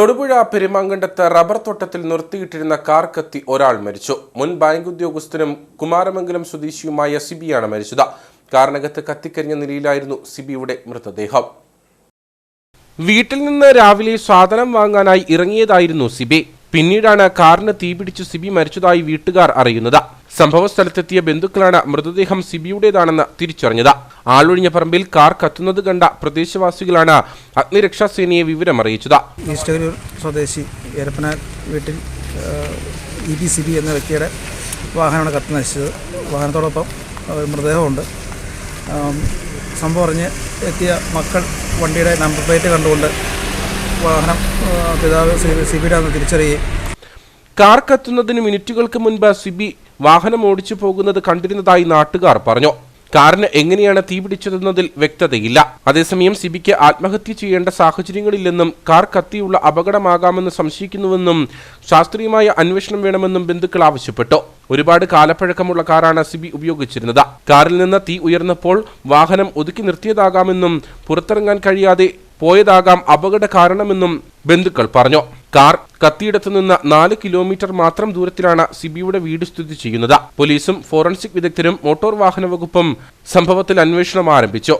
Thodupuzha പെരുമാങ്കണ്ടത്ത് rubber തോട്ടത്തിൽ നിർത്തിയിട്ടിരുന്ന car കത്തി ഒരാൾ മരിച്ചു. മുൻ ബാങ്ക് ഉദ്യോഗസ്ഥനും കുമാരമംഗലം സ്വദേശിയുമായ സിബിയാണ് മരിച്ചത്. കാറിനകത്ത് കത്തിക്കരിഞ്ഞ നിലയിലായിരുന്നു സിബിയുടെ മൃതദേഹം. വീട്ടിൽ നിന്ന് രാവിലെ സാധനം വാങ്ങാനായി ഇറങ്ങിയതായിരുന്നു സിബി. പിന്നീടാണ് കാറിന് തീപിടിച്ചു സിബി മരിച്ചതായി വീട്ടുകാർ അറിയുന്നത്. സംഭവ സ്ഥലത്തെത്തിയ ബന്ധുക്കളാണ് മൃതദേഹം സിബിയുടേതാണെന്ന് തിരിച്ചറിഞ്ഞത്. ആളൊഴിഞ്ഞ പറമ്പിൽ കാർ കത്തുന്നത് കണ്ട പ്രദേശവാസികളാണ് അഗ്നിരക്ഷാസേനയെ വിവരം അറിയിച്ചത്. ഈസ്റ്റൂർ സ്വദേശി എരപ്പന വീട്ടിൽ EBCB എന്ന വ്യക്തിയുടെ വാഹനമാണ് കത്തി നശിച്ചത്. വാഹനത്തോടൊപ്പം മൃതദേഹമുണ്ട്. സംഭവം അറിഞ്ഞ് എത്തിയ മക്കൾ വണ്ടിയുടെ നമ്പർ പ്ലേറ്റ് കണ്ടുകൊണ്ട് വാഹനം പിതാവ് സിബിയുടെ അന്ന് തിരിച്ചറിയുകയും കാർ കത്തുന്നതിന് മിനിറ്റുകൾക്ക് മുൻപ് സിബി വാഹനം ഓടിച്ചു പോകുന്നത് കണ്ടിരുന്നതായി നാട്ടുകാർ പറഞ്ഞു. കാറിന് എങ്ങനെയാണ് തീപിടിച്ചതെന്നതിൽ വ്യക്തതയില്ല. അതേസമയം സിബിക്ക് ആത്മഹത്യ ചെയ്യേണ്ട സാഹചര്യങ്ങളില്ലെന്നും കാർ കത്തിയുള്ള അപകടമാകാമെന്ന് സംശയിക്കുന്നുവെന്നും ശാസ്ത്രീയമായ അന്വേഷണം വേണമെന്നും ബന്ധുക്കൾ ആവശ്യപ്പെട്ടു. ഒരുപാട് കാലപ്പഴക്കമുള്ള കാറാണ് സിബി ഉപയോഗിച്ചിരുന്നത്. കാറിൽ നിന്ന് തീ ഉയർന്നപ്പോൾ വാഹനം ഒതുക്കി നിർത്തിയതാകാമെന്നും പുറത്തിറങ്ങാൻ കഴിയാതെ പോയതാകാം അപകട കാരണമെന്നും ബന്ധുക്കൾ പറഞ്ഞു. കാർ കത്തിയിടത്തു നിന്ന് 4 കിലോമീറ്റർ മാത്രം ദൂരത്തിലാണ് സിബിയുടെ വീട് സ്ഥിതി ചെയ്യുന്നത്. പോലീസും ഫോറൻസിക് വിദഗ്ധരും മോട്ടോർ വാഹന വകുപ്പും സംഭവത്തിൽ അന്വേഷണം ആരംഭിച്ചു.